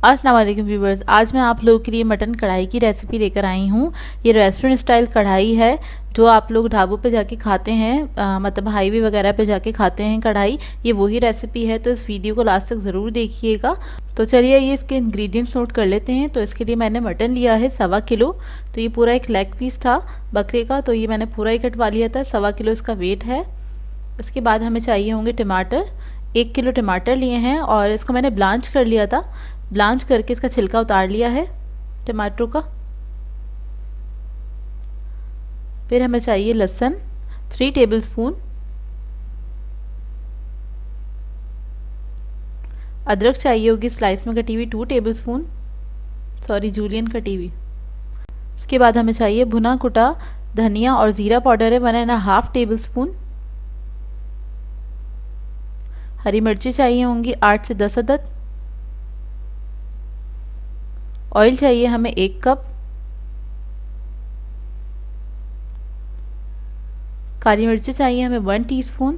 अस्सलाम वालेकुम व्यूवर्स, आज मैं आप लोगों के लिए मटन कढ़ाई की रेसिपी लेकर आई हूँ। ये रेस्टोरेंट स्टाइल कढ़ाई है जो आप लोग ढाबों पे जाके खाते हैं, मतलब हाईवे वगैरह पे जाके खाते हैं कढ़ाई। ये वही रेसिपी है, तो इस वीडियो को लास्ट तक ज़रूर देखिएगा। तो चलिए ये इसके इंग्रेडिएंट्स नोट कर लेते हैं। तो इसके लिए मैंने मटन लिया है 1.25 किलो। तो ये पूरा एक लेग पीस था बकरे का, तो ये मैंने पूरा ही कटवा लिया था। 1.25 किलो इसका वेट है। इसके बाद हमें चाहिए होंगे टमाटर। 1 किलो टमाटर लिए हैं और इसको मैंने ब्लांच कर लिया था। ब्लांच करके इसका छिलका उतार लिया है टमाटरों का। फिर हमें चाहिए लहसुन 3 टेबलस्पून, अदरक चाहिए होगी स्लाइस में कटी हुई 2 टेबलस्पून, सॉरी जूलियन कटी हुई। इसके बाद हमें चाहिए भुना कुटा धनिया और ज़ीरा पाउडर है 1.5 टेबलस्पून। हरी मिर्ची चाहिए होंगी 8 से 10 अदद। ऑयल चाहिए हमें 1 कप। काली मिर्ची चाहिए हमें 1 टीस्पून।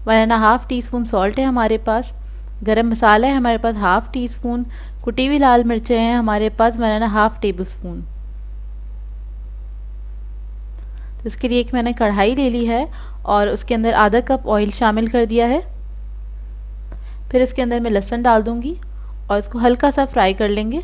1.5 टीस्पून सॉल्ट है हमारे पास। गरम मसाला है हमारे पास 1/2 टीस्पून। कुटी हुई लाल मिर्चें हैं हमारे पास 1.5 टेबलस्पून। तो इसके लिए एक मैंने कढ़ाई ले ली है और उसके अंदर आधा कप ऑयल शामिल कर दिया है। फिर इसके अंदर मैं लहसुन डाल दूंगी और इसको हल्का सा फ्राई कर लेंगे।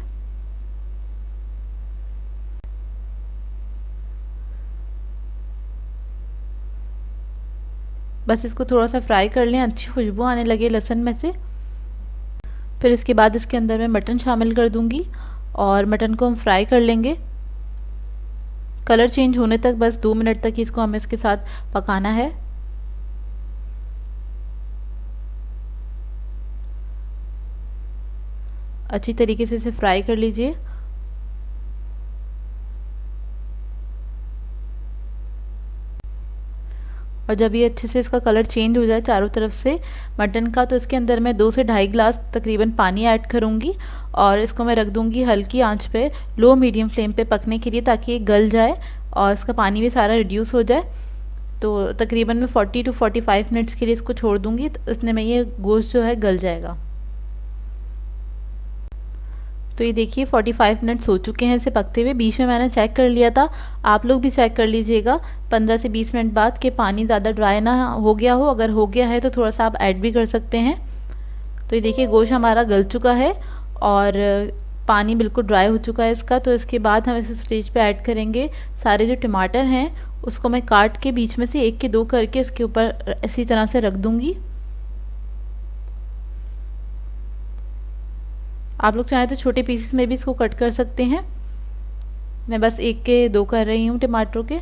बस इसको थोड़ा सा फ्राई कर लें, अच्छी खुशबू आने लगे लहसुन में से। फिर इसके बाद इसके अंदर मैं मटन शामिल कर दूंगी और मटन को हम फ्राई कर लेंगे कलर चेंज होने तक। बस 2 मिनट तक इसको हमें इसके साथ पकाना है। अच्छी तरीके से इसे फ्राई कर लीजिए। और जब ये अच्छे से इसका कलर चेंज हो जाए चारों तरफ से मटन का, तो इसके अंदर मैं 2 से 2.5 गिलास तकरीबन पानी ऐड करूँगी और इसको मैं रख दूँगी हल्की आंच पे, लो मीडियम फ्लेम पे पकने के लिए, ताकि ये गल जाए और इसका पानी भी सारा रिड्यूस हो जाए। तो तकरीबन मैं 40 to 45 मिनट्स के लिए इसको छोड़ दूँगी, तो इसमें में ये गोश्त जो है गल जाएगा। तो ये देखिए 45 मिनट्स हो चुके हैं इसे पकते हुए। बीच में मैंने चेक कर लिया था, आप लोग भी चेक कर लीजिएगा 15 से 20 मिनट बाद कि पानी ज़्यादा ड्राई ना हो गया हो। अगर हो गया है तो थोड़ा सा आप ऐड भी कर सकते हैं। तो ये देखिए गोश्त हमारा गल चुका है और पानी बिल्कुल ड्राई हो चुका है इसका। तो इसके बाद हम इस स्टेज पे ऐड करेंगे सारे जो टमाटर हैं, उसको मैं काट के बीच में से 1 के 2 करके इसके ऊपर इसी तरह से रख दूँगी। आप लोग चाहें तो छोटे पीसेस में भी इसको कट कर सकते हैं। मैं बस 1 के 2 कर रही हूँ टमाटरों के।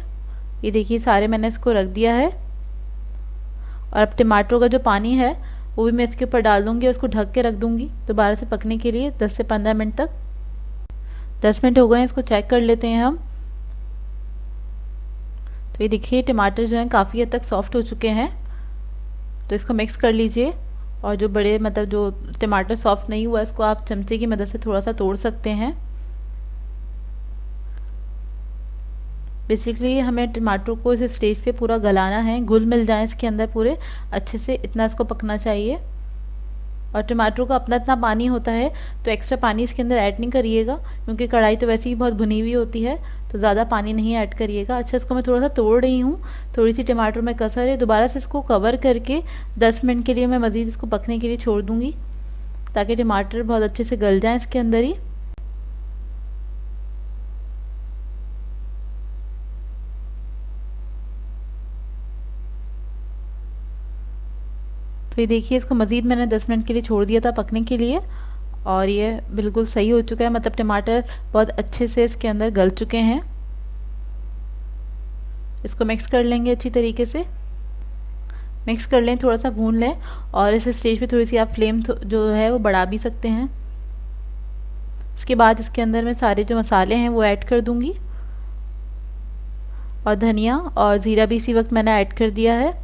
ये देखिए सारे मैंने इसको रख दिया है और अब टमाटरों का जो पानी है वो भी मैं इसके ऊपर डाल दूँगी और इसको ढक के रख दूँगी दोबारा से पकने के लिए 10 से 15 मिनट तक। 10 मिनट हो गए हैं, इसको चेक कर लेते हैं हम। तो ये देखिए टमाटर जो हैं काफ़ी हद तक सॉफ्ट हो चुके हैं। तो इसको मिक्स कर लीजिए और जो बड़े मतलब जो टमाटर सॉफ्ट नहीं हुआ इसको आप चमचे की मदद से थोड़ा सा तोड़ सकते हैं। बेसिकली हमें टमाटर को इस स्टेज पे पूरा गलाना है, घुल मिल जाए इसके अंदर पूरे अच्छे से, इतना इसको पकना चाहिए। और टमाटर का अपना इतना पानी होता है तो एक्स्ट्रा पानी इसके अंदर ऐड नहीं करिएगा, क्योंकि कढ़ाई तो वैसे ही बहुत भुनी हुई होती है, तो ज़्यादा पानी नहीं ऐड करिएगा। अच्छा इसको मैं थोड़ा सा तोड़ रही हूँ, थोड़ी सी टमाटर में कसर है। दोबारा से इसको कवर करके 10 मिनट के लिए मैं मज़ीद इसको पकने के लिए छोड़ दूँगी, ताकि टमाटर बहुत अच्छे से गल जाएँ इसके अंदर ही। तो ये देखिए इसको मज़ीद मैंने 10 मिनट के लिए छोड़ दिया था पकने के लिए और ये बिल्कुल सही हो चुका है, मतलब टमाटर बहुत अच्छे से इसके अंदर गल चुके हैं। इसको मिक्स कर लेंगे अच्छी तरीके से, मिक्स कर लें, थोड़ा सा भून लें। और इस स्टेज पे थोड़ी सी आप फ्लेम जो है वो बढ़ा भी सकते हैं। इसके बाद इसके अंदर मैं सारे जो मसाले हैं वो ऐड कर दूँगी और धनिया और ज़ीरा भी इसी वक्त मैंने ऐड कर दिया है।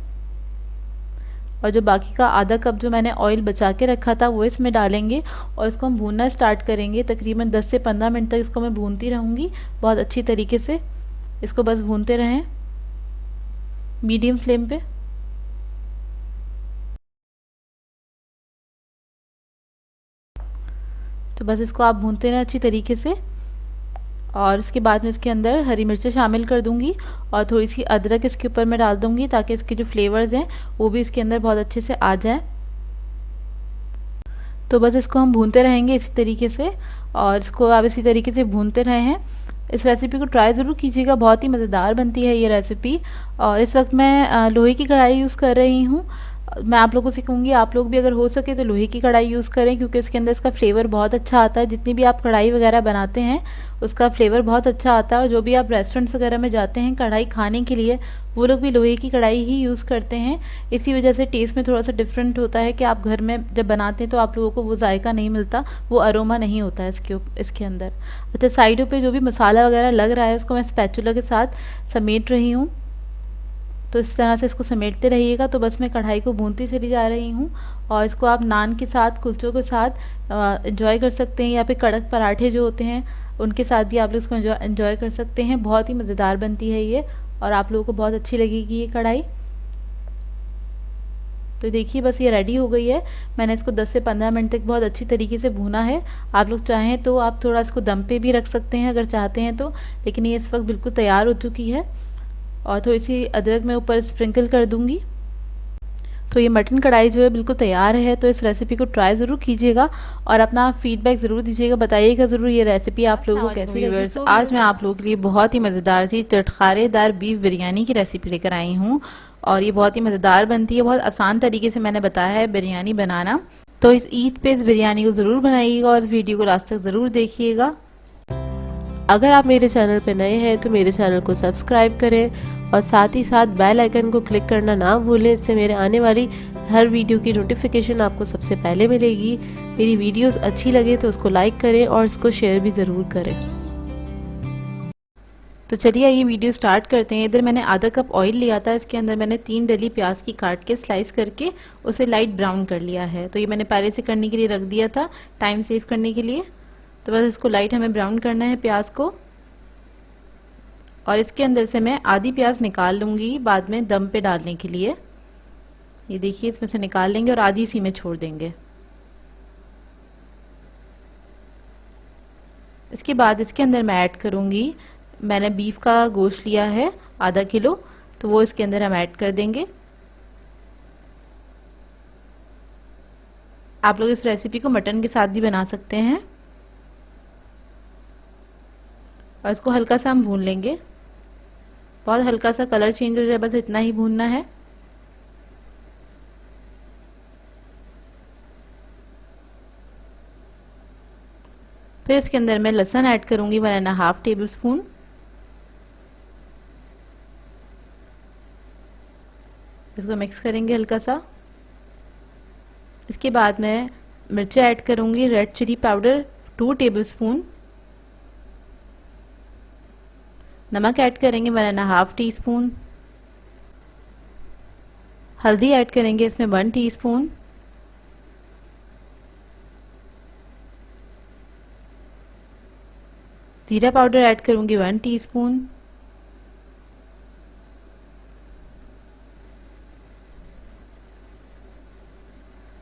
और जो बाकी का आधा कप जो मैंने ऑयल बचा के रखा था वो इसमें डालेंगे और इसको हम भूनना स्टार्ट करेंगे। तकरीबन 10 से 15 मिनट तक इसको मैं भूनती रहूँगी बहुत अच्छी तरीके से। इसको बस भूनते रहें मीडियम फ्लेम पे। बस इसको आप भूनते रहें अच्छी तरीके से। और इसके बाद में इसके अंदर हरी मिर्चें शामिल कर दूंगी और थोड़ी सी अदरक इसके ऊपर मैं डाल दूंगी ताकि इसके जो फ्लेवर्स हैं वो भी इसके अंदर बहुत अच्छे से आ जाएं। तो बस इसको हम भूनते रहेंगे इसी तरीके से, और इसको आप इसी तरीके से भूनते रहे हैं। इस रेसिपी को ट्राई ज़रूर कीजिएगा, बहुत ही मज़ेदार बनती है ये रेसिपी। और इस वक्त मैं लोहे की कढ़ाई यूज़ कर रही हूँ। मैं आप लोगों से कहूँगी आप लोग भी अगर हो सके तो लोहे की कढ़ाई यूज़ करें, क्योंकि इसके अंदर इसका फ्लेवर बहुत अच्छा आता है। जितनी भी आप कढ़ाई वगैरह बनाते हैं उसका फ्लेवर बहुत अच्छा आता है। और जो भी आप रेस्टोरेंट्स वगैरह में जाते हैं कढ़ाई खाने के लिए, वो लोग भी लोहे की कढ़ाई ही यूज़ करते हैं। इसी वजह से टेस्ट में थोड़ा सा डिफरेंट होता है कि आप घर में जब बनाते हैं तो आप लोगों को वो जायका नहीं मिलता, वो अरोमा नहीं होता है इसके अंदर। अच्छा, साइडों पे जो भी मसाला वगैरह लग रहा है उसको मैं स्पैचुला के साथ समेट रही हूँ। तो इस तरह से इसको समेटते रहिएगा। तो बस मैं कढ़ाई को भूनती चली जा रही हूँ। और इसको आप नान के साथ, कुलचों के साथ एंजॉय कर सकते हैं, या फिर कड़क पराठे जो होते हैं उनके साथ भी आप लोग इसको एंजॉय कर सकते हैं। बहुत ही मज़ेदार बनती है ये, और आप लोगों को बहुत अच्छी लगेगी ये कढ़ाई। तो देखिए बस ये रेडी हो गई है। मैंने इसको 10 से 15 मिनट तक बहुत अच्छी तरीके से भूना है। आप लोग चाहें तो आप थोड़ा इसको दम पे भी रख सकते हैं अगर चाहते हैं तो, लेकिन ये इस वक्त बिल्कुल तैयार हो चुकी है। और थोड़ी सी अदरक मैं ऊपर स्प्रिंकल कर दूंगी। तो ये मटन कढ़ाई जो है बिल्कुल तैयार है। तो इस रेसिपी को ट्राई ज़रूर कीजिएगा और अपना फीडबैक ज़रूर दीजिएगा, बताइएगा ज़रूर ये रेसिपी आप लोगों को कैसी लगी। आज मैं आप लोगों के लिए बहुत ही मज़ेदार सी चटखारेदार बीफ बिरयानी की रेसिपी लेकर आई हूँ, और ये बहुत ही मज़ेदार बनती है। बहुत आसान तरीके से मैंने बताया है बिरयानी बनाना। तो इस ईद पे इस बिरयानी को ज़रूर बनाइएगा और इस वीडियो को लास्ट तक ज़रूर देखिएगा। अगर आप मेरे चैनल पर नए हैं तो मेरे चैनल को सब्सक्राइब करें और साथ ही साथ बेल आइकन को क्लिक करना ना भूलें। इससे मेरे आने वाली हर वीडियो की नोटिफिकेशन आपको सबसे पहले मिलेगी। मेरी वीडियोस अच्छी लगे तो उसको लाइक करें और इसको शेयर भी ज़रूर करें। तो चलिए ये वीडियो स्टार्ट करते हैं। इधर मैंने आधा कप ऑयल लिया था, इसके अंदर मैंने 3 डली प्याज की काट के स्लाइस करके उसे लाइट ब्राउन कर लिया है। तो ये मैंने पहले से करने के लिए रख दिया था, टाइम सेव करने के लिए। तो बस इसको लाइट हमें ब्राउन करना है प्याज को। और इसके अंदर से मैं आधी प्याज निकाल लूँगी बाद में दम पे डालने के लिए। ये देखिए इसमें से निकाल लेंगे और आधी इसी में छोड़ देंगे। इसके बाद इसके अंदर मैं ऐड करूँगी, मैंने बीफ का गोश्त लिया है आधा किलो, तो वो इसके अंदर हम ऐड कर देंगे। आप लोग इस रेसिपी को मटन के साथ भी बना सकते हैं। और इसको हल्का सा हम भून लेंगे, बहुत हल्का सा कलर चेंज हो जाए, बस इतना ही भूनना है। फिर इसके अंदर मैं लहसुन ऐड करूंगी 1.5 टेबल स्पून। इसको मिक्स करेंगे हल्का सा। इसके बाद मैं मिर्ची ऐड करूंगी, red chilli powder 2 tablespoon. नमक ऐड करेंगे 1.5 टीस्पून। हल्दी ऐड करेंगे इसमें 1 टीस्पून। जीरा पाउडर ऐड करूंगी 1 टीस्पून।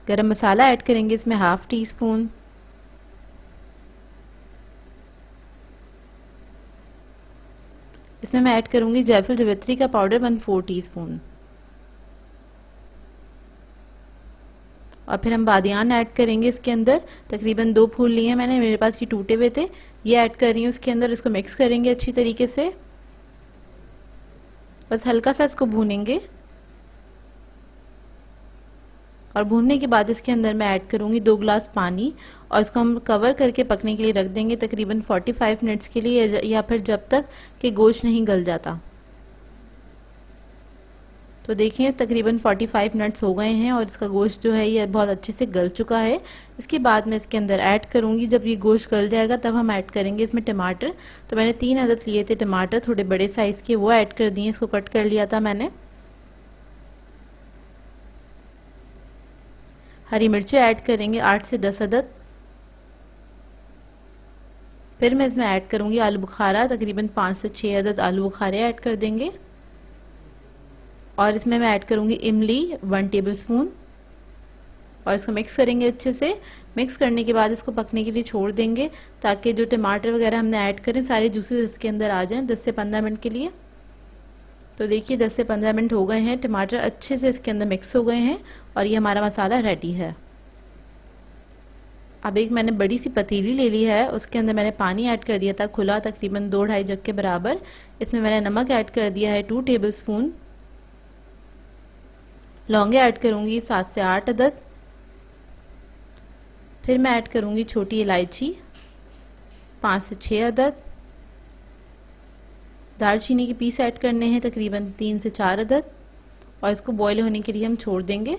गरम मसाला ऐड करेंगे इसमें 1/2 टीस्पून। इसमें मैं ऐड करूंगी जायफल जावित्री का पाउडर 1/4 टीस्पून। और फिर हम बादियान ऐड करेंगे इसके अंदर, तकरीबन 2 फूल लिए हैं मैंने, मेरे पास ये टूटे हुए थे, ये ऐड कर रही हूँ इसके अंदर। इसको मिक्स करेंगे अच्छी तरीके से, बस हल्का सा इसको भूनेंगे। और भूनने के बाद इसके अंदर मैं ऐड करूंगी 2 गिलास पानी, और इसको हम कवर करके पकने के लिए रख देंगे तकरीबन 45 मिनट्स के लिए, या फिर जब तक कि गोश्त नहीं गल जाता। तो देखिए तकरीबन 45 मिनट्स हो गए हैं और इसका गोश्त जो है ये बहुत अच्छे से गल चुका है। इसके बाद मैं इसके अंदर ऐड करूंगी, जब ये गोश्त गल जाएगा तब हम ऐड करेंगे इसमें टमाटर। तो मैंने 3 अदद लिए थे टमाटर, थोड़े बड़े साइज़ के, वो ऐड कर दिए, इसको कट कर लिया था मैंने। हरी मिर्चें ऐड करेंगे 8 से 10 अदद। फिर मैं इसमें ऐड करूंगी आलू बुखारा, तकरीबन 5 से 6 अदद आलू बुखारे ऐड कर देंगे। और इसमें मैं ऐड करूंगी इमली 1 टेबल स्पून। और इसको मिक्स करेंगे अच्छे से। मिक्स करने के बाद इसको पकने के लिए छोड़ देंगे ताकि जो टमाटर वगैरह हमने ऐड करें सारे जूसेस इसके अंदर आ जाएं 10 से 15 मिनट के लिए। तो देखिए 10 से 15 मिनट हो गए हैं, टमाटर अच्छे से इसके अंदर मिक्स हो गए हैं और ये हमारा मसाला रेडी है। अब एक मैंने बड़ी सी पतीली ले ली है, उसके अंदर मैंने पानी ऐड कर दिया था खुला, तकरीबन 2-2.5 जग के बराबर। इसमें मैंने नमक ऐड कर दिया है 2 टेबलस्पून। लौंगे ऐड करूँगी 7 से 8 अदद। फिर मैं ऐड करूँगी छोटी इलायची 5 से 6 अदद। दालचीनी के पीस ऐड करने हैं तकरीबन 3 से 4 अदद और इसको बॉईल होने के लिए हम छोड़ देंगे।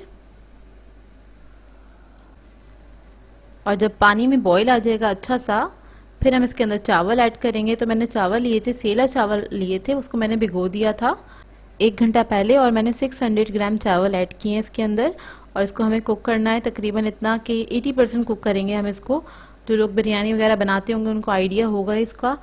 और जब पानी में बॉईल आ जाएगा अच्छा सा, फिर हम इसके अंदर चावल ऐड करेंगे। तो मैंने चावल लिए थे, सेला चावल लिए थे, उसको मैंने भिगो दिया था 1 घंटा पहले और मैंने 600 ग्राम चावल ऐड किए हैं इसके अंदर। और इसको हमें कुक करना है तकरीबन इतना कि 80% कुक करेंगे हम इसको। जो लोग बिरयानी वगैरह बनाते होंगे उनको आइडिया होगा इसका,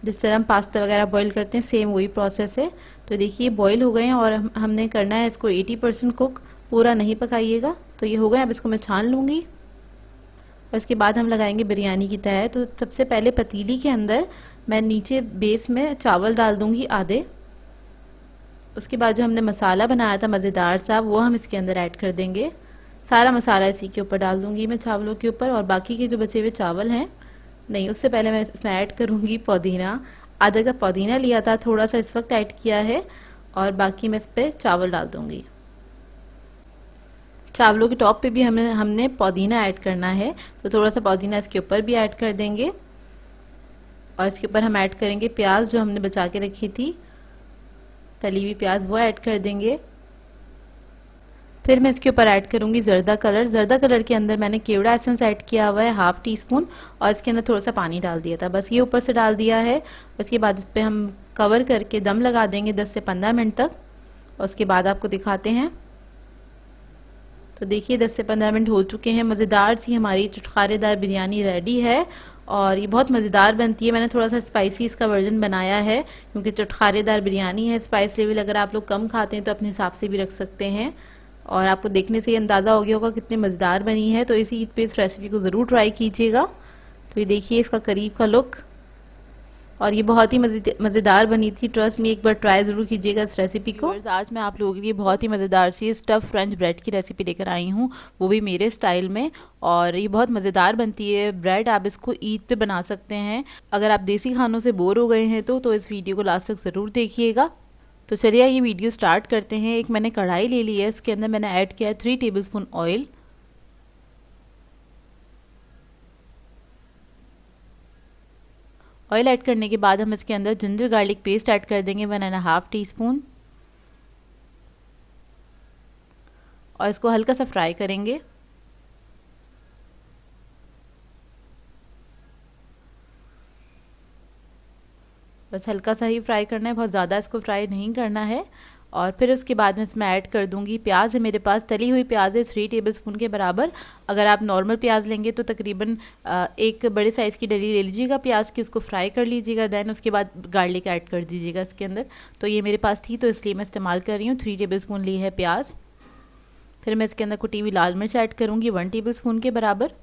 जिस तरह हम पास्ता वगैरह बॉईल करते हैं सेम वही प्रोसेस है। तो देखिए बॉईल हो गए हैं और हमने करना है इसको 80% कुक, पूरा नहीं पकाइएगा। तो ये हो गए, अब इसको मैं छान लूँगी और इसके बाद हम लगाएंगे बिरयानी की तह। तो सबसे पहले पतीली के अंदर मैं नीचे बेस में चावल डाल दूँगी आधे। उसके बाद जो हमने मसाला बनाया था मज़ेदार सा, वो हम इसके अंदर ऐड कर देंगे। सारा मसाला इसी के ऊपर डाल दूँगी मैं चावलों के ऊपर। और बाकी के जो बचे हुए चावल हैं, नहीं उससे पहले मैं इसमें ऐड करूँगी पुदीना। आधा कप पुदीना लिया था, थोड़ा सा इस वक्त ऐड किया है और बाकी मैं इस पर चावल डाल दूँगी। चावलों के टॉप पे भी हमने पुदीना ऐड करना है, तो थोड़ा सा पुदीना इसके ऊपर भी ऐड कर देंगे। और इसके ऊपर हम ऐड करेंगे प्याज जो हमने बचा के रखी थी, तली हुई प्याज, वो ऐड कर देंगे। फिर मैं इसके ऊपर ऐड करूँगी ज़र्दा कलर। ज़र्दा कलर के अंदर मैंने केवड़ा एसेंस ऐड किया हुआ है 1/2 टीस्पून और इसके अंदर थोड़ा सा पानी डाल दिया था, बस ये ऊपर से डाल दिया है। उसके बाद इस पर हम कवर करके दम लगा देंगे 10 से 15 मिनट तक। और उसके बाद आपको दिखाते हैं। तो देखिए 10 से 15 मिनट हो चुके हैं, मज़ेदार सी हमारी चटखारेदार बिरयानी रेडी है और ये बहुत मज़ेदार बनती है। मैंने थोड़ा सा स्पाइसी इसका वर्जन बनाया है क्योंकि चटखारेदार बिरयानी है। स्पाइस लेवल अगर आप लोग कम खाते हैं तो अपने हिसाब से भी रख सकते हैं। और आपको देखने से ये अंदाज़ा हो गया होगा कितनी मज़ेदार बनी है। तो इसी ईद पे इस रेसिपी को ज़रूर ट्राई कीजिएगा। तो ये देखिए इसका करीब का लुक, और ये बहुत ही मज़ेदार बनी थी। ट्रस्ट में एक बार ट्राई ज़रूर कीजिएगा इस रेसिपी को। आज मैं आप लोगों के लिए बहुत ही मज़ेदार सी स्टफ़ फ्रेंच ब्रेड की रेसिपी लेकर आई हूँ, वो भी मेरे स्टाइल में। और ये बहुत मज़ेदार बनती है ब्रेड, आप इसको ईद पे बना सकते हैं। अगर आप देसी खानों से बोर हो गए हैं तो इस वीडियो को लास्ट तक ज़रूर देखिएगा। तो चलिए ये वीडियो स्टार्ट करते हैं। एक मैंने कढ़ाई ले ली है, उसके अंदर मैंने ऐड किया है 3 टेबलस्पून ऑयल। ऑयल ऐड करने के बाद हम इसके अंदर जिंजर गार्लिक पेस्ट ऐड कर देंगे 1.5 टीस्पून और इसको हल्का सा फ्राई करेंगे। बस हल्का सा ही फ्राई करना है, बहुत ज़्यादा इसको फ्राई नहीं करना है। और फिर उसके बाद में इसमें ऐड कर दूंगी प्याज है मेरे पास, तली हुई प्याज है 3 टेबलस्पून के बराबर। अगर आप नॉर्मल प्याज लेंगे तो तकरीबन एक बड़े साइज़ की डली ले लीजिएगा प्याज की, उसको फ्राई कर लीजिएगा। देन उसके बाद गार्लिक ऐड कर दीजिएगा इसके अंदर। तो ये मेरे पास थी तो इसलिए मैं इस्तेमाल कर रही हूँ। 3 टेबलस्पून ली है प्याज। फिर मैं इसके अंदर कुटी हुई लाल मिर्च ऐड करूँगी 1 टेबलस्पून के बराबर।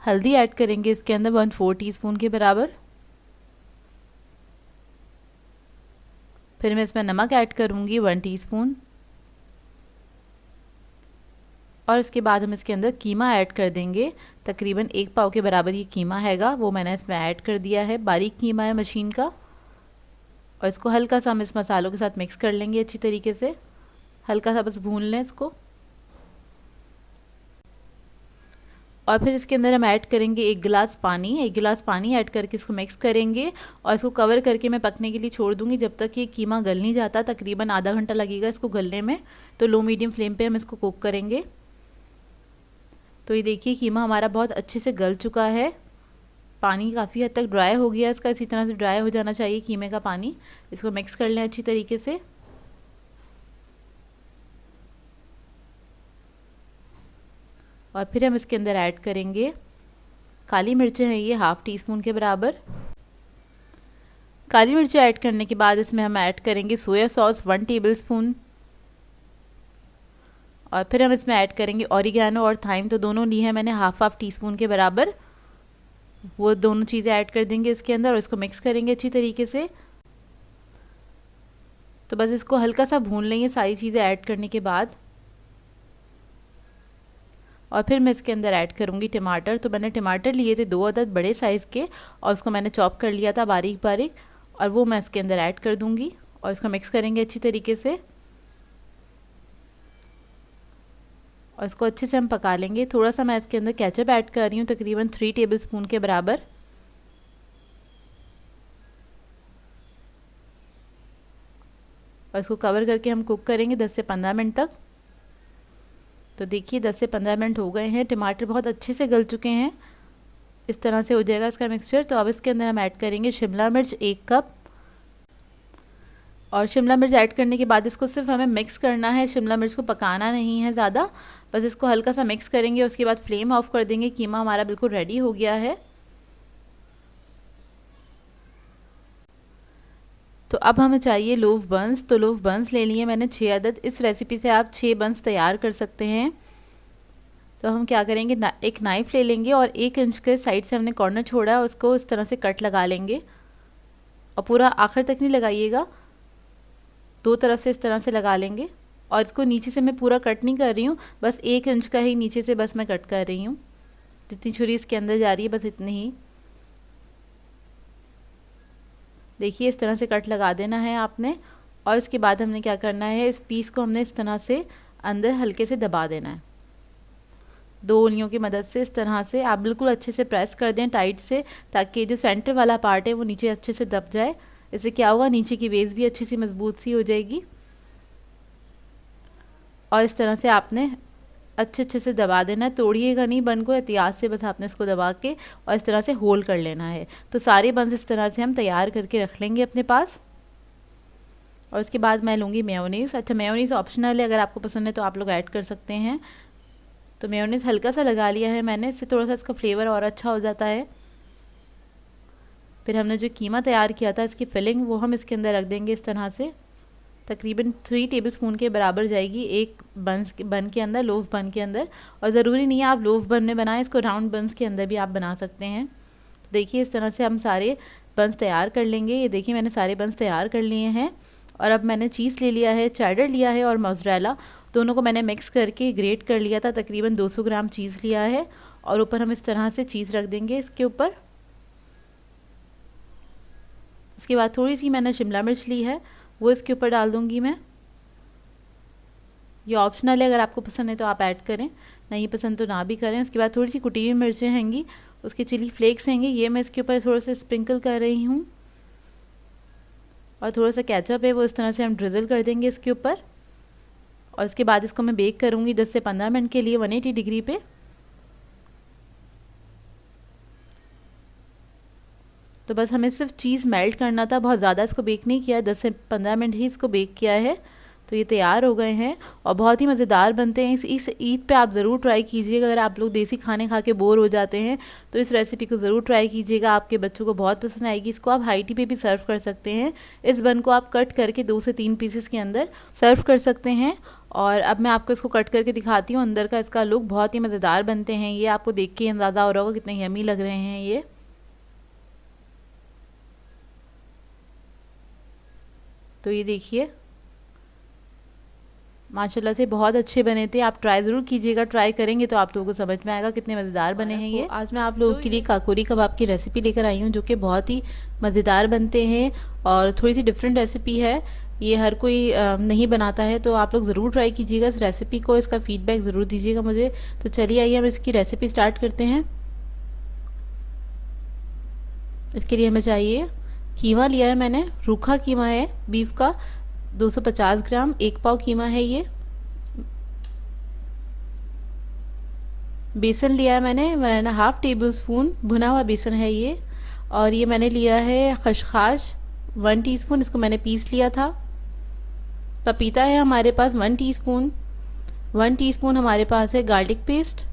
हल्दी ऐड करेंगे इसके अंदर 1/4 टीस्पून के बराबर। फिर मैं इसमें नमक ऐड करूँगी 1 टीस्पून। और इसके बाद हम इसके अंदर कीमा ऐड कर देंगे, तकरीबन 1 पाव के बराबर ये कीमा हैगा, वो मैंने इसमें ऐड कर दिया है। बारीक कीमा है मशीन का। और इसको हल्का सा हम इस मसालों के साथ मिक्स कर लेंगे अच्छी तरीके से, हल्का सा बस भून लें इसको। और फिर इसके अंदर हम ऐड करेंगे 1 गिलास पानी। 1 गिलास पानी ऐड करके इसको मिक्स करेंगे और इसको कवर करके मैं पकने के लिए छोड़ दूंगी जब तक ये कीमा गल नहीं जाता। तकरीबन आधा घंटा लगेगा इसको गलने में। तो लो मीडियम फ्लेम पे हम इसको कुक करेंगे। तो ये देखिए कीमा हमारा बहुत अच्छे से गल चुका है, पानी काफ़ी हद तक ड्राई हो गया इसका, इसी तरह से ड्राई हो जाना चाहिए कीमे का पानी। इसको मिक्स कर लें अच्छी तरीके से। और फिर हम इसके अंदर ऐड करेंगे काली मिर्चें हैं ये 1/2 टीस्पून के बराबर। काली मिर्ची ऐड करने के बाद इसमें हम ऐड करेंगे सोया सॉस 1 टेबलस्पून, और फिर हम इसमें ऐड करेंगे ऑरिगेनो और थाइम, तो दोनों ली है मैंने हाफ टीस्पून के बराबर। वो दोनों चीज़ें ऐड कर देंगे इसके अंदर और इसको मिक्स करेंगे अच्छी तरीके से। तो बस इसको हल्का सा भून लेंगे सारी चीज़ें ऐड करने के बाद। और फिर मैं इसके अंदर ऐड करूँगी टमाटर। तो मैंने टमाटर लिए थे 2 अदद बड़े साइज़ के, और उसको मैंने चॉप कर लिया था बारीक बारीक, और वो मैं इसके अंदर ऐड कर दूँगी और इसको मिक्स करेंगे अच्छी तरीके से, और इसको अच्छे से हम पका लेंगे। थोड़ा सा मैं इसके अंदर केचप ऐड कर रही हूँ, तकरीबन 3 टेबलस्पून के बराबर। और इसको कवर करके हम कुक करेंगे 10 से 15 मिनट तक। तो देखिए 10 से 15 मिनट हो गए हैं, टमाटर बहुत अच्छे से गल चुके हैं। इस तरह से हो जाएगा इसका मिक्सचर। तो अब इसके अंदर हम ऐड करेंगे शिमला मिर्च 1 कप, और शिमला मिर्च ऐड करने के बाद इसको सिर्फ हमें मिक्स करना है, शिमला मिर्च को पकाना नहीं है ज़्यादा, बस इसको हल्का सा मिक्स करेंगे। उसके बाद फ्लेम ऑफ कर देंगे। कीमा हमारा बिल्कुल रेडी हो गया है। तो अब हमें चाहिए लोफ बंस। तो लोफ बंस ले लिए मैंने 6 अदद। इस रेसिपी से आप 6 बंस तैयार कर सकते हैं। तो हम क्या करेंगे, एक नाइफ़ ले लेंगे और 1 इंच के साइड से हमने कॉर्नर छोड़ा है, उसको इस तरह से कट लगा लेंगे, और पूरा आखिर तक नहीं लगाइएगा, 2 तरफ से इस तरह से लगा लेंगे। और इसको नीचे से मैं पूरा कट नहीं कर रही हूँ, बस 1 इंच का ही नीचे से बस मैं कट कर रही हूँ। जितनी छुरी इसके अंदर जा रही है बस इतनी ही। देखिए इस तरह से कट लगा देना है आपने। और इसके बाद हमने क्या करना है, इस पीस को हमने इस तरह से अंदर हल्के से दबा देना है 2 उंगलियों की मदद से। इस तरह से आप बिल्कुल अच्छे से प्रेस कर दें टाइट से, ताकि जो सेंटर वाला पार्ट है वो नीचे अच्छे से दब जाए। इससे क्या होगा, नीचे की बेस भी अच्छी सी मजबूत सी हो जाएगी। और इस तरह से आपने अच्छे से दबा देना है, तोड़िएगा नहीं बन को, एहतियात से बस आपने इसको दबा के और इस तरह से होल कर लेना है। तो सारे बंस इस तरह से हम तैयार करके रख लेंगे अपने पास। और उसके बाद मैं लूँगी मेयोनीज़। अच्छा, मेयोनीज़ ऑप्शनल है, अगर आपको पसंद है तो आप लोग ऐड कर सकते हैं। तो मेयोनीज़ हल्का सा लगा लिया है मैंने, इससे थोड़ा सा इसका फ्लेवर और अच्छा हो जाता है। फिर हमने जो कीमा तैयार किया था इसकी फिलिंग, वो हम इसके अंदर रख देंगे इस तरह से। तकरीबन 3 टेबलस्पून के बराबर जाएगी एक बन के अंदर, लोफ बन के अंदर। और ज़रूरी नहीं है आप लोफ बन में बनाएं, इसको राउंड बंस के अंदर भी आप बना सकते हैं। देखिए इस तरह से हम सारे बंस तैयार कर लेंगे। ये देखिए मैंने सारे बंस तैयार कर लिए हैं। और अब मैंने चीज़ ले लिया है, चेडर लिया है और मोज़रेला, दोनों को मैंने मिक्स करके ग्रेट कर लिया था। तकरीबन 200 ग्राम चीज़ लिया है, और ऊपर हम इस तरह से चीज़ रख देंगे इसके ऊपर। उसके बाद थोड़ी सी मैंने शिमला मिर्च ली है, वो इसके ऊपर डाल दूँगी मैं। ये ऑप्शनल है, अगर आपको पसंद है तो आप ऐड करें, नहीं पसंद तो ना भी करें। उसके बाद थोड़ी सी कुटी हुई मिर्चें हैंगी, उसके चिली फ्लेक्स हैंगे, ये मैं इसके ऊपर थोड़ा सा स्प्रिंकल कर रही हूँ। और थोड़ा सा केचप है, वो इस तरह से हम ड्रिज़ल कर देंगे इसके ऊपर। और इसके बाद इसको मैं बेक करूँगी 10 से 15 मिनट के लिए 180 डिग्री पे। तो बस हमें सिर्फ चीज़ मेल्ट करना था, बहुत ज़्यादा इसको बेक नहीं किया, 10 से 15 मिनट ही इसको बेक किया है। तो ये तैयार हो गए हैं और बहुत ही मज़ेदार बनते हैं। इस ईद पे आप ज़रूर ट्राई कीजिएगा। अगर आप लोग देसी खाने खा के बोर हो जाते हैं तो इस रेसिपी को ज़रूर ट्राई कीजिएगा, आपके बच्चों को बहुत पसंद आएगी। इसको आप हाई टी पे भी सर्व कर सकते हैं। इस बन को आप कट करके 2 से 3 पीसेस के अंदर सर्व कर सकते हैं। और अब मैं आपको इसको कट करके दिखाती हूँ, अंदर का इसका लुक बहुत ही मज़ेदार बनते हैं। ये आपको देख के अंदाज़ा हो रहा होगा कितने यमी लग रहे हैं ये। तो ये देखिए माशाल्लाह से बहुत अच्छे बने थे। आप ट्राई ज़रूर कीजिएगा, ट्राई करेंगे तो आप लोगों को समझ में आएगा कितने मज़ेदार बने हैं ये। आज मैं आप लोगों के लिए काकोरी कबाब की रेसिपी लेकर आई हूँ, जो कि बहुत ही मज़ेदार बनते हैं और थोड़ी सी डिफरेंट रेसिपी है। ये हर कोई नहीं बनाता है, तो आप लोग ज़रूर ट्राई कीजिएगा इस रेसिपी को। इसका फ़ीडबैक ज़रूर दीजिएगा मुझे। तो चलिए आइए हम इसकी रेसिपी स्टार्ट करते हैं। इसके लिए हमें चाहिए कीमा लिया है मैंने, रूखा कीमा है बीफ का 250 ग्राम, 1 पाव कीमा है ये। बेसन लिया है मैंने 1.5 टेबलस्पून भुना हुआ बेसन है ये। और ये मैंने लिया है खसखस 1 टीस्पून, इसको मैंने पीस लिया था। पपीता है हमारे पास 1 टीस्पून। 1 टीस्पून हमारे पास है गार्लिक पेस्ट।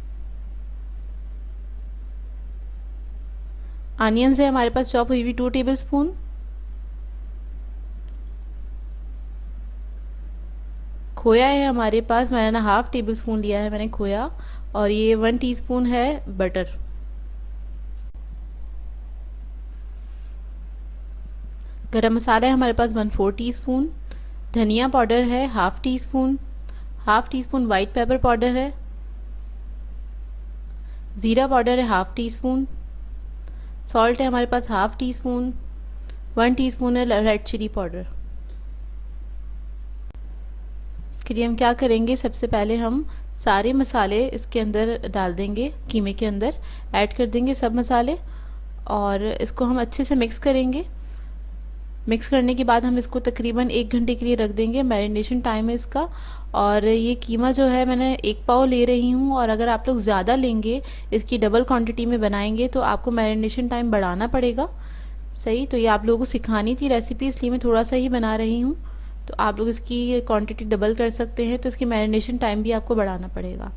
अनियंस है हमारे पास चॉप हुई हुई 2 टेबलस्पून। खोया है हमारे पास, मैंने ना हाफ टेबल स्पून लिया है मैंने खोया, और ये 1 टीस्पून है बटर। गरम मसाला है हमारे पास 1/4 टीस्पून। धनिया पाउडर है half tea spoon white pepper powder है। ज़ीरा पाउडर है हाफ टी स्पून। सॉल्ट है हमारे पास हाफ टी स्पून। 1 टीस्पून है रेड चिली पाउडर। इसके लिए हम क्या करेंगे, सबसे पहले हम सारे मसाले इसके अंदर डाल देंगे, कीमे के अंदर ऐड कर देंगे सब मसाले, और इसको हम अच्छे से मिक्स करेंगे। मिक्स करने के बाद हम इसको तकरीबन 1 घंटे के लिए रख देंगे, मैरिनेशन टाइम है इसका। और ये कीमा जो है मैंने 1 पाव ले रही हूँ, और अगर आप लोग ज़्यादा लेंगे, इसकी डबल क्वांटिटी में बनाएंगे, तो आपको मैरिनेशन टाइम बढ़ाना पड़ेगा। सही, तो ये आप लोगों को सिखानी थी रेसिपी, इसलिए मैं थोड़ा सा ही बना रही हूँ। तो आप लोग इसकी क्वांटिटी डबल कर सकते हैं, तो इसकी मैरिनेशन टाइम भी आपको बढ़ाना पड़ेगा।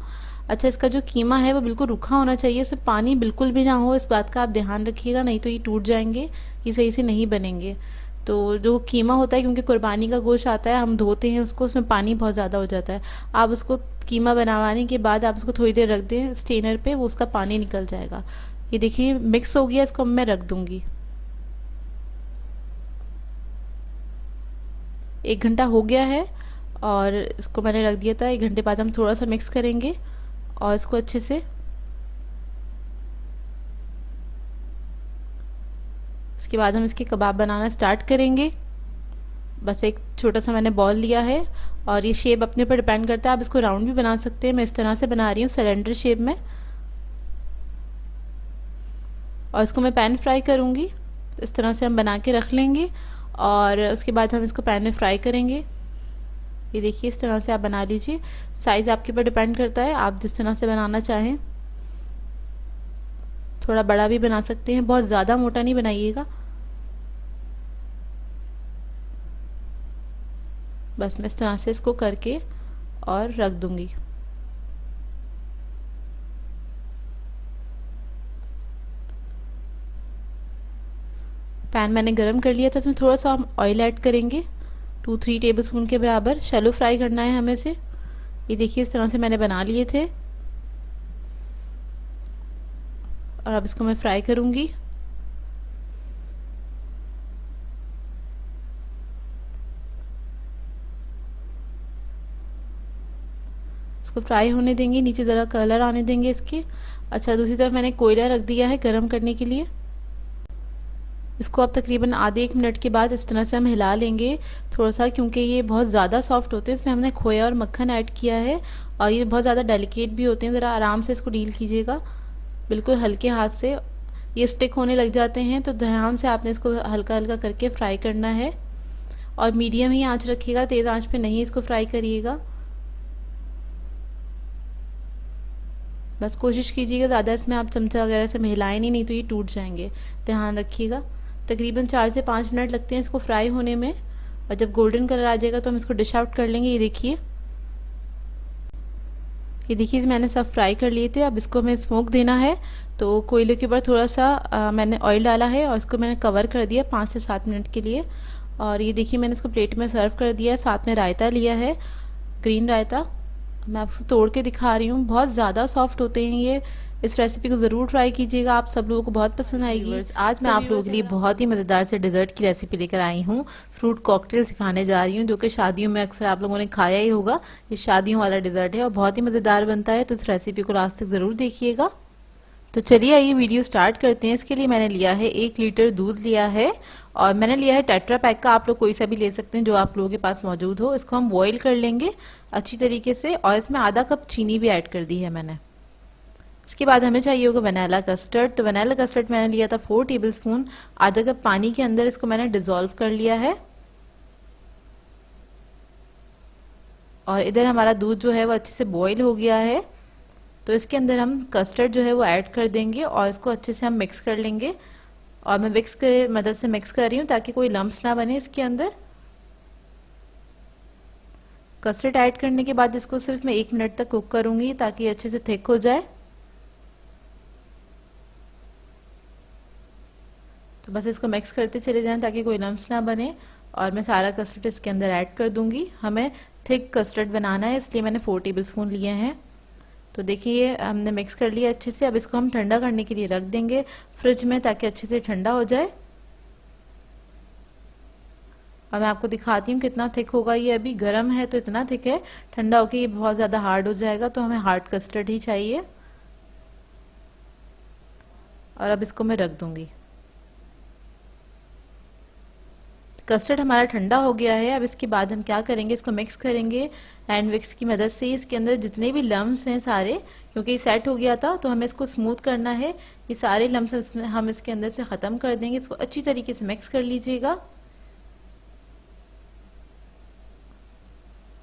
अच्छा, इसका जो कीमा है वो बिल्कुल रूखा होना चाहिए, इसमें पानी बिल्कुल भी ना हो, इस बात का आप ध्यान रखिएगा, नहीं तो ये टूट जाएंगे, ये सही से नहीं बनेंगे। तो जो कीमा होता है, क्योंकि कुर्बानी का गोश्त आता है, हम धोते हैं उसको, उसमें पानी बहुत ज़्यादा हो जाता है। आप उसको कीमा बनवाने के बाद आप उसको थोड़ी देर रख दें स्ट्रेनर पे, वो उसका पानी निकल जाएगा। ये देखिए मिक्स हो गया, इसको मैं रख दूँगी। 1 घंटा हो गया है और इसको मैंने रख दिया था। 1 घंटे बाद हम थोड़ा सा मिक्स करेंगे और इसको अच्छे से, इसके बाद हम इसके कबाब बनाना स्टार्ट करेंगे। बस एक छोटा सा मैंने बॉल लिया है, और ये शेप अपने पर डिपेंड करता है, आप इसको राउंड भी बना सकते हैं। मैं इस तरह से बना रही हूँ सिलेंडर शेप में, और इसको मैं पैन फ्राई करूँगी। तो इस तरह से हम बना के रख लेंगे, और उसके बाद हम इसको पैन में फ्राई करेंगे। ये देखिए इस तरह से आप बना लीजिए। साइज़ आपके ऊपर डिपेंड करता है, आप जिस तरह से बनाना चाहें। थोड़ा बड़ा भी बना सकते हैं, बहुत ज़्यादा मोटा नहीं बनाइएगा। बस मैं इस तरह से इसको करके और रख दूंगी। पैन मैंने गरम कर लिया था, इसमें थोड़ा सा हम ऑयल ऐड करेंगे, 2-3 टेबलस्पून के बराबर। शैलो फ्राई करना है हमें इसे। ये देखिए इस तरह से मैंने बना लिए थे, और अब इसको मैं फ्राई करूंगी। इसको फ्राई होने देंगे, नीचे ज़रा कलर आने देंगे इसके। अच्छा, दूसरी तरफ मैंने कोयला रख दिया है गरम करने के लिए। इसको अब तकरीबन आधे 1 मिनट के बाद इस तरह से हम हिला लेंगे थोड़ा सा, क्योंकि ये बहुत ज़्यादा सॉफ्ट होते हैं। इसमें हमने खोया और मक्खन ऐड किया है, और ये बहुत ज़्यादा डेलिकेट भी होते हैं। ज़रा आराम से इसको डील कीजिएगा, बिल्कुल हल्के हाथ से। ये स्टिक होने लग जाते हैं, तो ध्यान से आपने इसको हल्का हल्का करके फ्राई करना है, और मीडियम ही आंच रखिएगा, तेज़ आंच पे नहीं इसको फ्राई करिएगा। बस कोशिश कीजिएगा ज़्यादा इसमें आप चमचा वगैरह से हिलाएं नहीं तो ये टूट जाएंगे, ध्यान रखिएगा। तकरीबन 4 से 5 मिनट लगते हैं इसको फ्राई होने में, और जब गोल्डन कलर आ जाएगा तो हम इसको डिश आउट कर लेंगे। ये देखिए मैंने सब फ्राई कर लिए थे। अब इसको हमें स्मोक देना है, तो कोयले के ऊपर थोड़ा सा मैंने ऑयल डाला है, और इसको मैंने कवर कर दिया 5 से 7 मिनट के लिए। और ये देखिए मैंने इसको प्लेट में सर्व कर दिया है, साथ में रायता लिया है, ग्रीन रायता। मैं आपको तोड़ के दिखा रही हूँ, बहुत ज़्यादा सॉफ्ट होते हैं ये। इस रेसिपी को ज़रूर ट्राई कीजिएगा, आप सब लोगों को बहुत पसंद आएगी। आज मैं आप लोगों के लिए बहुत ही मज़ेदार से डिज़र्ट की रेसिपी लेकर आई हूँ। फ्रूट कॉकटेल सिखाने जा रही हूँ, जो कि शादियों में अक्सर आप लोगों ने खाया ही होगा। ये शादियों वाला डिज़र्ट है और बहुत ही मज़ेदार बनता है, तो इस रेसिपी को लास्ट तक ज़रूर देखिएगा। तो चलिए आइए वीडियो स्टार्ट करते हैं। इसके लिए मैंने लिया है 1 लीटर दूध लिया है, और मैंने लिया है टेट्रा पैक का, आप लोग कोई सा भी ले सकते हैं जो आप लोगों के पास मौजूद हो। इसको हम बॉईल कर लेंगे अच्छी तरीके से, और इसमें आधा कप चीनी भी ऐड कर दी है मैंने। इसके बाद हमें चाहिए होगा वनीला कस्टर्ड। तो वनीला कस्टर्ड मैंने लिया था 4 टेबलस्पून। आधा कप पानी के अंदर इसको मैंने डिजोल्व कर लिया है, और इधर हमारा दूध जो है वो अच्छे से बॉईल हो गया है। तो इसके अंदर हम कस्टर्ड जो है वो ऐड कर देंगे, और इसको अच्छे से हम मिक्स कर लेंगे। और मैं विक्स के मदद से मिक्स कर रही हूँ ताकि कोई लम्प्स ना बने इसके अंदर। कस्टर्ड ऐड करने के बाद इसको सिर्फ मैं 1 मिनट तक कुक करूंगी, ताकि अच्छे से थिक हो जाए। तो बस इसको मिक्स करते चले जाएं ताकि कोई लम्प्स ना बने, और मैं सारा कस्टर्ड इसके अंदर ऐड कर दूंगी। हमें थिक कस्टर्ड बनाना है, इसलिए मैंने 4 टेबलस्पून लिए हैं। तो देखिए ये हमने मिक्स कर लिया अच्छे से। अब इसको हम ठंडा करने के लिए रख देंगे फ्रिज में, ताकि अच्छे से ठंडा हो जाए। और मैं आपको दिखाती हूँ कितना थिक होगा ये। अभी गर्म है तो इतना थिक है, ठंडा होके ये बहुत ज़्यादा हार्ड हो जाएगा, तो हमें हार्ड कस्टर्ड ही चाहिए। और अब इसको मैं रख दूंगी। कस्टर्ड हमारा ठंडा हो गया है। अब इसके बाद हम क्या करेंगे, इसको मिक्स करेंगे हैंड विक्स की मदद से। इसके अंदर जितने भी लम्स हैं सारे, क्योंकि ये सेट हो गया था तो हमें इसको स्मूथ करना है। ये सारे लम्स हम इसके अंदर से ख़त्म कर देंगे। इसको अच्छी तरीके से मिक्स कर लीजिएगा।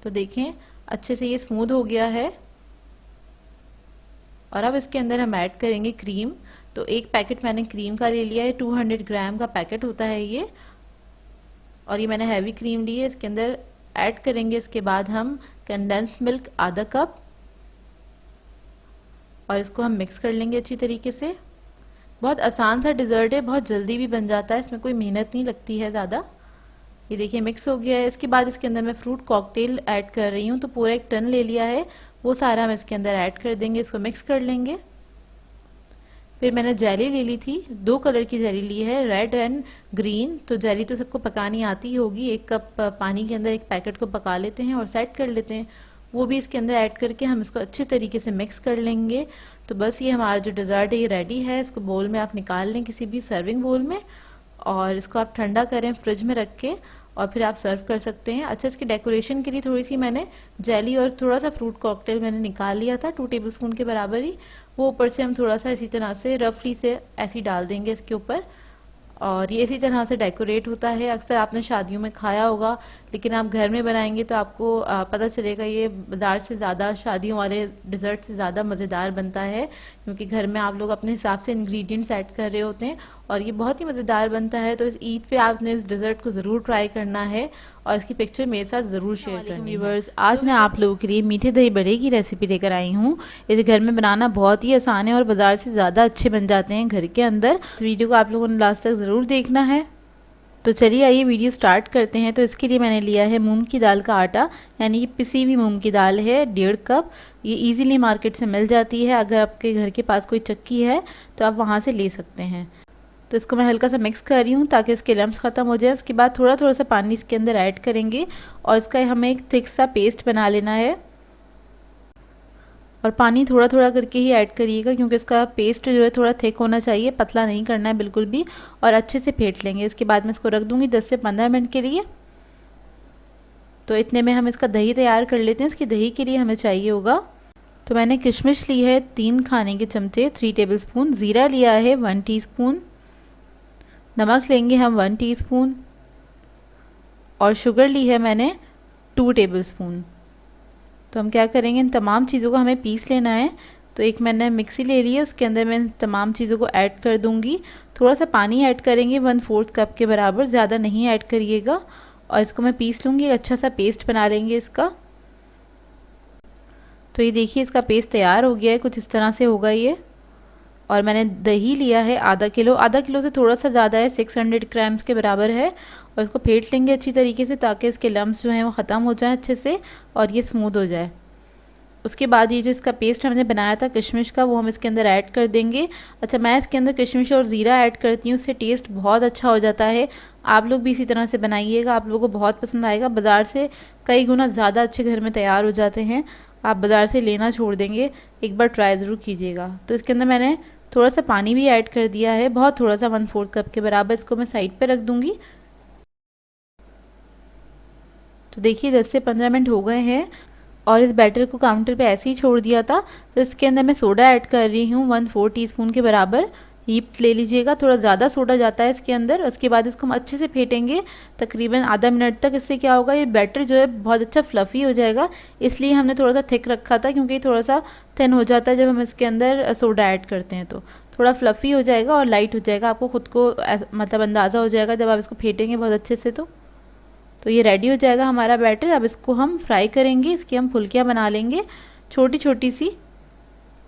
तो देखें अच्छे से ये स्मूथ हो गया है। और अब इसके अंदर हम ऐड करेंगे क्रीम। तो एक पैकेट मैंने क्रीम का ले लिया है, 200 ग्राम का पैकेट होता है ये। और ये मैंने हैवी क्रीम ली है। इसके अंदर ऐड करेंगे इसके बाद हम कंडेंस मिल्क आधा कप, और इसको हम मिक्स कर लेंगे अच्छी तरीके से। बहुत आसान सा डिज़र्ट है, बहुत जल्दी भी बन जाता है, इसमें कोई मेहनत नहीं लगती है ज़्यादा। ये देखिए मिक्स हो गया है। इसके बाद इसके अंदर मैं फ्रूट कॉकटेल ऐड कर रही हूँ। तो पूरा 1 टन ले लिया है, वो सारा हम इसके अंदर ऐड कर देंगे। इसको मिक्स कर लेंगे। फिर मैंने जेली ले ली थी, 2 कलर की जेली ली है, रेड एंड ग्रीन। तो जेली तो सबको पकानी आती होगी। 1 कप पानी के अंदर एक पैकेट को पका लेते हैं और सेट कर लेते हैं। वो भी इसके अंदर ऐड करके हम इसको अच्छे तरीके से मिक्स कर लेंगे। तो बस ये हमारा जो डिज़र्ट है ये रेडी है। इसको बोल में आप निकाल लें, किसी भी सर्विंग बोल में, और इसको आप ठंडा करें फ्रिज में रख के, और फिर आप सर्व कर सकते हैं। अच्छा, इसकी डेकोरेशन के लिए थोड़ी सी मैंने जेली और थोड़ा सा फ्रूट कॉकटेल मैंने निकाल लिया था, 2 टेबलस्पून के बराबर ही। वो ऊपर से हम थोड़ा सा इसी तरह से रफली से ऐसे डाल देंगे इसके ऊपर, और ये इसी तरह से डेकोरेट होता है। अक्सर आपने शादियों में खाया होगा, लेकिन आप घर में बनाएंगे तो आपको पता चलेगा ये बाज़ार से ज़्यादा, शादियों वाले डिज़र्ट से ज़्यादा मज़ेदार बनता है, क्योंकि घर में आप लोग अपने हिसाब से इंग्रेडिएंट्स ऐड कर रहे होते हैं, और ये बहुत ही मज़ेदार बनता है। तो इस ईद पे आपने इस डिज़र्ट को ज़रूर ट्राई करना है, और इसकी पिक्चर मेरे साथ ज़रूर शेयर करनी है। व्यूअर्स, आज मैं आप लोगों के लिए मीठे दही बड़े की रेसिपी लेकर आई हूँ। इसे घर में बनाना बहुत ही आसान है और बाज़ार से ज़्यादा अच्छे बन जाते हैं घर के अंदर। इस वीडियो को आप लोगों ने लास्ट तक ज़रूर देखना है। तो चलिए आइए वीडियो स्टार्ट करते हैं। तो इसके लिए मैंने लिया है मूंग की दाल का आटा, यानी कि पिसी हुई मूंग की दाल है 1.5 कप। ये इजीली मार्केट से मिल जाती है। अगर आपके घर के पास कोई चक्की है तो आप वहाँ से ले सकते हैं। तो इसको मैं हल्का सा मिक्स कर रही हूँ ताकि इसके लम्स ख़त्म हो जाए। उसके बाद थोड़ा थोड़ा सा पानी इसके अंदर ऐड करेंगे, और इसका हमें एक थिक सा पेस्ट बना लेना है। और पानी थोड़ा थोड़ा करके ही ऐड करिएगा, क्योंकि इसका पेस्ट जो है थोड़ा थिक होना चाहिए, पतला नहीं करना है बिल्कुल भी। और अच्छे से फेंट लेंगे। इसके बाद मैं इसको रख दूँगी 10 से 15 मिनट के लिए। तो इतने में हम इसका दही तैयार कर लेते हैं। इसकी दही के लिए हमें चाहिए होगा, तो मैंने किशमिश ली है 3 खाने के चमचे 3 टेबलस्पून, ज़ीरा लिया है 1 टीस्पून, नमक लेंगे हम 1 टीस्पून, और शुगर ली है मैंने 2 टेबलस्पून। तो हम क्या करेंगे, इन तमाम चीज़ों को हमें पीस लेना है। तो एक मैंने मिक्सी ले ली है, उसके अंदर मैं इन तमाम चीज़ों को ऐड कर दूंगी। थोड़ा सा पानी ऐड करेंगे 1/4 कप के बराबर, ज़्यादा नहीं ऐड करिएगा। और इसको मैं पीस लूँगी, अच्छा सा पेस्ट बना लेंगे इसका। तो ये देखिए इसका पेस्ट तैयार हो गया है, कुछ इस तरह से होगा ये। और मैंने दही लिया है आधा किलो से थोड़ा सा ज़्यादा है, 600 ग्राम्स के बराबर है। और इसको फेंट लेंगे अच्छी तरीके से, ताकि इसके लम्स जो हैं वो ख़त्म हो जाएं अच्छे से, और ये स्मूथ हो जाए। उसके बाद ये जो इसका पेस्ट हमने बनाया था किशमिश का, वो हम इसके अंदर ऐड कर देंगे। अच्छा, मैं इसके अंदर किशमिश और ज़ीरा ऐड करती हूँ, इससे टेस्ट बहुत अच्छा हो जाता है। आप लोग भी इसी तरह से बनाइएगा, आप लोगों को बहुत पसंद आएगा। बाज़ार से कई गुना ज़्यादा अच्छे घर में तैयार हो जाते हैं, आप बाज़ार से लेना छोड़ देंगे। एक बार ट्राई ज़रूर कीजिएगा। तो इसके अंदर मैंने थोड़ा सा पानी भी ऐड कर दिया है, बहुत थोड़ा सा, 1/4 कप के बराबर। इसको मैं साइड पे रख दूंगी। तो देखिए 10 से 15 मिनट हो गए हैं, और इस बैटर को काउंटर पे ऐसे ही छोड़ दिया था। तो इसके अंदर मैं सोडा ऐड कर रही हूँ 1/4 टीस्पून के बराबर। हीप ले लीजिएगा, थोड़ा ज़्यादा सोडा जाता है इसके अंदर। उसके बाद इसको हम अच्छे से फेंटेंगे तकरीबन आधा मिनट तक। इससे क्या होगा, ये बैटर जो है बहुत अच्छा फ्लफ़ी हो जाएगा। इसलिए हमने थोड़ा सा थिक रखा था, क्योंकि थोड़ा सा थिन हो जाता है जब हम इसके अंदर सोडा ऐड करते हैं। तो थोड़ा फ्लफ़ी हो जाएगा और लाइट हो जाएगा, आपको ख़ुद को मतलब अंदाज़ा हो जाएगा जब आप इसको फेंटेंगे बहुत अच्छे से। तो ये रेडी हो जाएगा हमारा बैटर। अब इसको हम फ्राई करेंगे, इसकी हम फुल्कियाँ बना लेंगे छोटी छोटी सी।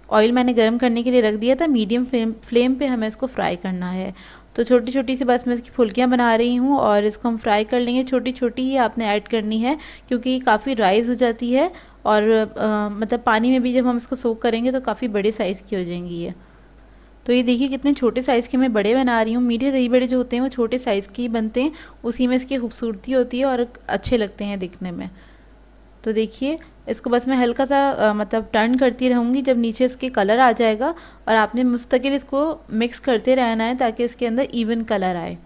ऑयल मैंने गर्म करने के लिए रख दिया था, मीडियम फ्लेम पे हमें इसको फ्राई करना है। तो छोटी छोटी सी बस मैं इसकी फुल्कियाँ बना रही हूँ और इसको हम फ्राई कर लेंगे। छोटी छोटी ही आपने ऐड करनी है क्योंकि ये काफ़ी राइस हो जाती है और मतलब पानी में भी जब हम इसको सोक करेंगे तो काफ़ी बड़े साइज़ की हो जाएंगी ये। तो ये देखिए कितने छोटे साइज़ के मैं बड़े बना रही हूँ। मीठे दही बड़े जो होते हैं वो छोटे साइज़ के ही बनते हैं, उसी में इसकी खूबसूरती होती है और अच्छे लगते हैं दिखने में। तो देखिए इसको बस मैं हल्का सा मतलब टर्न करती रहूँगी जब नीचे इसके कलर आ जाएगा, और आपने मुस्तकिल इसको मिक्स करते रहना है ताकि इसके अंदर इवन कलर आए।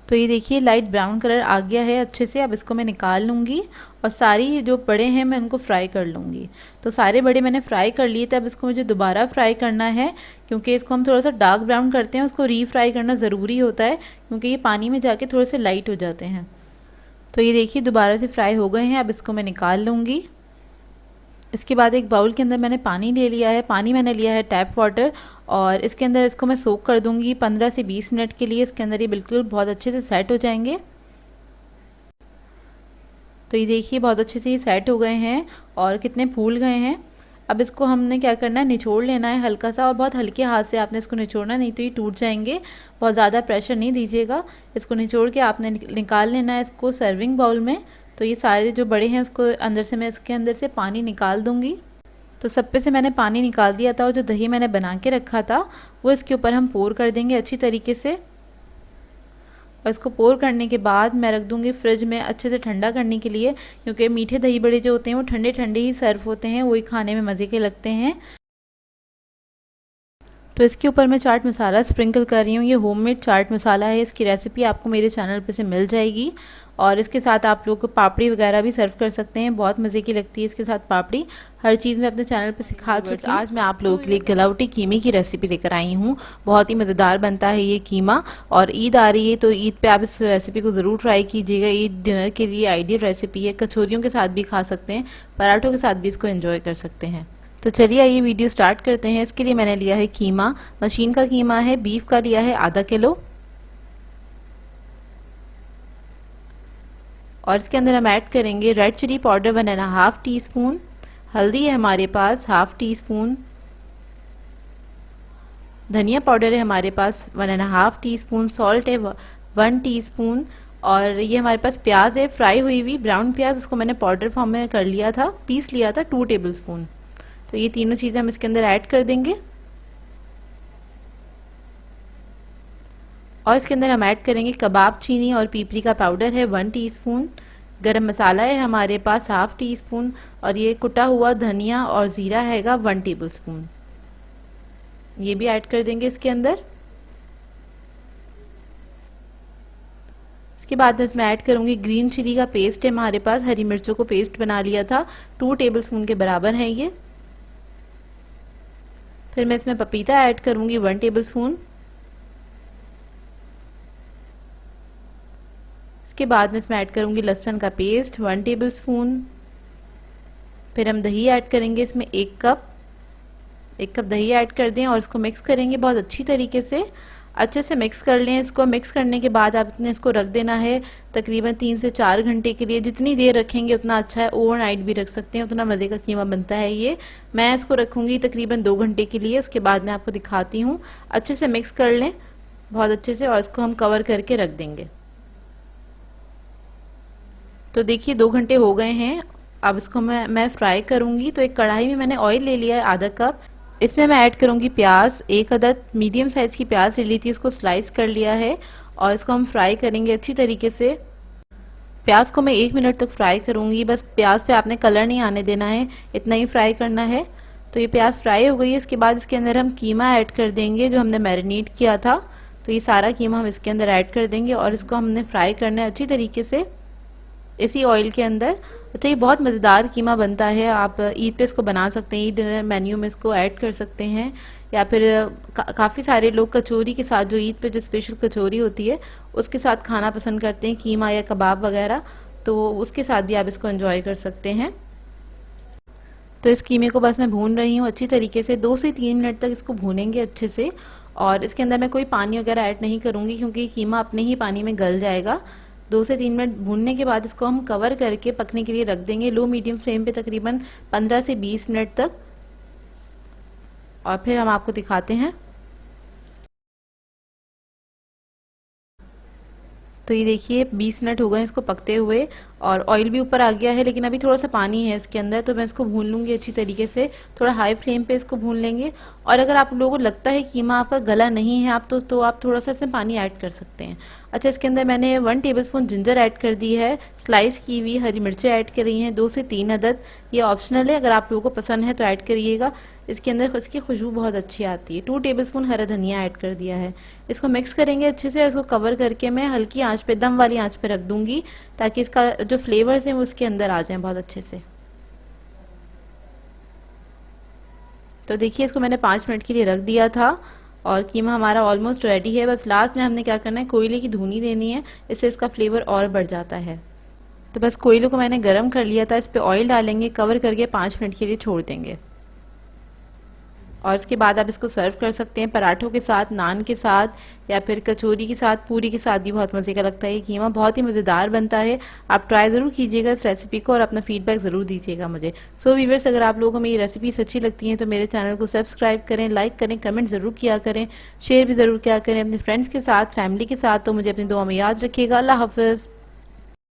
तो ये देखिए लाइट ब्राउन कलर आ गया है अच्छे से। अब इसको मैं निकाल लूँगी और सारी जो बड़े हैं मैं उनको फ्राई कर लूँगी। तो सारे बड़े मैंने फ्राई कर लिए थे। अब इसको मुझे दोबारा फ्राई करना है क्योंकि इसको हम थोड़ा सा डार्क ब्राउन करते हैं, उसको रीफ्राई करना ज़रूरी होता है क्योंकि ये पानी में जाके थोड़े से लाइट हो जाते हैं। तो ये देखिए दोबारा से फ्राई हो गए हैं। अब इसको मैं निकाल लूँगी। इसके बाद एक बाउल के अंदर मैंने पानी ले लिया है। पानी मैंने लिया है टैप वाटर और इसके अंदर इसको मैं सोक कर दूंगी 15 से 20 मिनट के लिए। इसके अंदर ये बिल्कुल बहुत अच्छे से सेट हो जाएंगे। तो ये देखिए बहुत अच्छे से ये सेट हो गए हैं और कितने फूल गए हैं। अब इसको हमने क्या करना है, निचोड़ लेना है हल्का सा, और बहुत हल्के हाथ से आपने इसको निचोड़ना, नहीं तो ये टूट जाएंगे। बहुत ज़्यादा प्रेशर नहीं दीजिएगा। इसको निचोड़ के आपने निकाल लेना है इसको सर्विंग बाउल में। तो ये सारे जो बड़े हैं उसको अंदर से मैं इसके अंदर से पानी निकाल दूँगी। तो सब पे से मैंने पानी निकाल दिया था और जो दही मैंने बना के रखा था वो इसके ऊपर हम पोर कर देंगे अच्छी तरीके से। और इसको पोर करने के बाद मैं रख दूँगी फ्रिज में अच्छे से ठंडा करने के लिए, क्योंकि मीठे दही बड़े जो होते हैं वो ठंडे ठंडे ही सर्व होते हैं, वही खाने में मज़े के लगते हैं। तो इसके ऊपर मैं चाट मसाला स्प्रिंकल कर रही हूँ। ये होममेड चाट मसाला है, इसकी रेसिपी आपको मेरे चैनल पे से मिल जाएगी। और इसके साथ आप लोग पापड़ी वगैरह भी सर्व कर सकते हैं, बहुत मज़े की लगती है इसके साथ पापड़ी। हर चीज़ मैं अपने चैनल पे सिखा चुकी हूँ। आज मैं आप लोगों के लिए गलावटी कीमे की रेसिपी लेकर आई हूँ। बहुत ही मज़ेदार बनता है ये कीमा, और ईद आ रही है तो ईद पे आप इस रेसिपी को ज़रूर ट्राई कीजिएगा। ईद डिनर के लिए आइडियल रेसिपी है। कचौरियों के साथ भी खा सकते हैं, पराठों के साथ भी इसको एंजॉय कर सकते हैं। तो चलिए आइए वीडियो स्टार्ट करते हैं। इसके लिए मैंने लिया है कीमा, मशीन का कीमा है, बीफ का लिया है आधा किलो। और इसके अंदर हम ऐड करेंगे रेड चिली पाउडर 1.5 टीस्पून, हल्दी है हमारे पास 1/2 टीस्पून, धनिया पाउडर है हमारे पास 1.5 टीस्पून, सॉल्ट है 1 टीस्पून, और ये हमारे पास प्याज है फ्राई हुई हुई ब्राउन प्याज, उसको मैंने पाउडर फॉर्म में कर लिया था, पीस लिया था 2 टेबलस्पून। तो ये तीनों चीज़ें हम इसके अंदर ऐड कर देंगे। और इसके अंदर हम ऐड करेंगे कबाब चीनी और पीपरी का पाउडर है 1 टीस्पून, गरम मसाला है हमारे पास 1/2 टीस्पून, और ये कुटा हुआ धनिया और ज़ीरा हैगा 1 टेबलस्पून। ये भी ऐड कर देंगे इसके अंदर। इसके बाद इसमें ऐड करूँगी ग्रीन चिली का पेस्ट है हमारे पास, हरी मिर्चों को पेस्ट बना लिया था, 2 टेबलस्पून के बराबर है ये। फिर मैं इसमें पपीता ऐड करूँगी 1 टेबलस्पून। इसके बाद में इसमें ऐड करूँगी लहसुन का पेस्ट 1 टेबलस्पून। फिर हम दही ऐड करेंगे इसमें 1 कप दही ऐड कर दें और इसको मिक्स करेंगे बहुत अच्छी तरीके से। अच्छे से मिक्स कर लें इसको। मिक्स करने के बाद आपने इसको रख देना है तकरीबन 3 से 4 घंटे के लिए। जितनी देर रखेंगे उतना अच्छा है, ओवरनाइट भी रख सकते हैं, उतना मज़े का कीमा बनता है ये। मैं इसको रखूँगी तकरीबन 2 घंटे के लिए। उसके बाद मैं आपको दिखाती हूँ। अच्छे से मिक्स कर लें बहुत अच्छे से और इसको हम कवर करके रख देंगे। तो देखिए 2 घंटे हो गए हैं। अब इसको मैं फ्राई करूँगी। तो एक कढ़ाई में मैंने ऑयल ले लिया है आधा कप। इसमें मैं ऐड करूँगी प्याज, 1 अदद मीडियम साइज़ की प्याज ले ली थी, इसको स्लाइस कर लिया है और इसको हम फ्राई करेंगे अच्छी तरीके से। प्याज को मैं 1 मिनट तक फ्राई करूँगी, बस प्याज पे आपने कलर नहीं आने देना है, इतना ही फ्राई करना है। तो ये प्याज फ्राई हो गई है। इसके बाद इसके अंदर हम कीमा ऐड कर देंगे जो हमने मैरिनेट किया था। तो ये सारा कीमा हम इसके अंदर ऐड कर देंगे और इसको हमने फ्राई करना है अच्छी तरीके से इसी ऑयल के अंदर। अच्छा ये बहुत मज़ेदार कीमा बनता है। आप ईद पे इसको बना सकते हैं, ईद डिनर मेन्यू में इसको ऐड कर सकते हैं, या फिर काफ़ी सारे लोग कचौरी के साथ, जो ईद पे जो स्पेशल कचौरी होती है उसके साथ खाना पसंद करते हैं, कीमा या कबाब वगैरह, तो उसके साथ भी आप इसको एंजॉय कर सकते हैं। तो इस कीमे को बस मैं भून रही हूँ अच्छी तरीके से। 2 से 3 मिनट तक इसको भूनेंगे अच्छे से। और इसके अंदर मैं कोई पानी वगैरह ऐड नहीं करूँगी क्योंकि कीमा अपने ही पानी में गल जाएगा। 2 से 3 मिनट भूनने के बाद इसको हम कवर करके पकने के लिए रख देंगे लो मीडियम फ्लेम पे तकरीबन 15 से 20 मिनट तक। और फिर हम आपको दिखाते हैं। तो ये देखिए 20 मिनट हो गए इसको पकते हुए और ऑयल भी ऊपर आ गया है, लेकिन अभी थोड़ा सा पानी है इसके अंदर, तो मैं इसको भून लूँगी अच्छी तरीके से। थोड़ा हाई फ्लेम पे इसको भून लेंगे। और अगर आप लोगों को लगता है कीमा आपका गला नहीं है आप तो आप थोड़ा सा इसमें पानी ऐड कर सकते हैं। अच्छा, इसके अंदर मैंने 1 टेबलस्पून जिंजर ऐड कर दी है, स्लाइस की हुई हरी मिर्चें ऐड करी हैं 2 से 3 अदद। ये ऑप्शनल है, अगर आप लोगों को पसंद है तो ऐड करिएगा। इसके अंदर इसकी खुशबू बहुत अच्छी आती है। 2 टेबलस्पून हरा धनिया ऐड कर दिया है। इसको मिक्स करेंगे अच्छे से। इसको कवर करके मैं हल्की आंच पे, दम वाली आंच पे रख दूंगी, ताकि इसका जो फ्लेवर्स हैं वो उसके अंदर आ जाएं बहुत अच्छे से। तो देखिए इसको मैंने 5 मिनट के लिए रख दिया था और कीमा हमारा ऑलमोस्ट रेडी है। बस लास्ट में हमने क्या करना है, कोयले की धुनी देनी है, इससे इसका फ्लेवर और बढ़ जाता है। तो बस कोयले को मैंने गरम कर लिया था, इस पर ऑयल डालेंगे, कवर करके 5 मिनट के लिए छोड़ देंगे। और इसके बाद आप इसको सर्व कर सकते हैं पराठों के साथ, नान के साथ, या फिर कचौरी के साथ, पूरी के साथ भी बहुत मज़े का लगता है। ये कीमा बहुत ही मज़ेदार बनता है। आप ट्राई ज़रूर कीजिएगा इस रेसिपी को और अपना फीडबैक ज़रूर दीजिएगा मुझे। सो व्यूअर्स, अगर आप लोगों को मेरी रेसिपीज अच्छी लगती हैं तो मेरे चैनल को सब्सक्राइब करें, लाइक करें, कमेंट ज़रूर किया करें, शेयर भी ज़रूर किया करें अपने फ्रेंड्स के साथ, फैमिली के साथ। तो मुझे अपनी दुआ में याद रखिएगा। अल्लाह हाफ़िज़।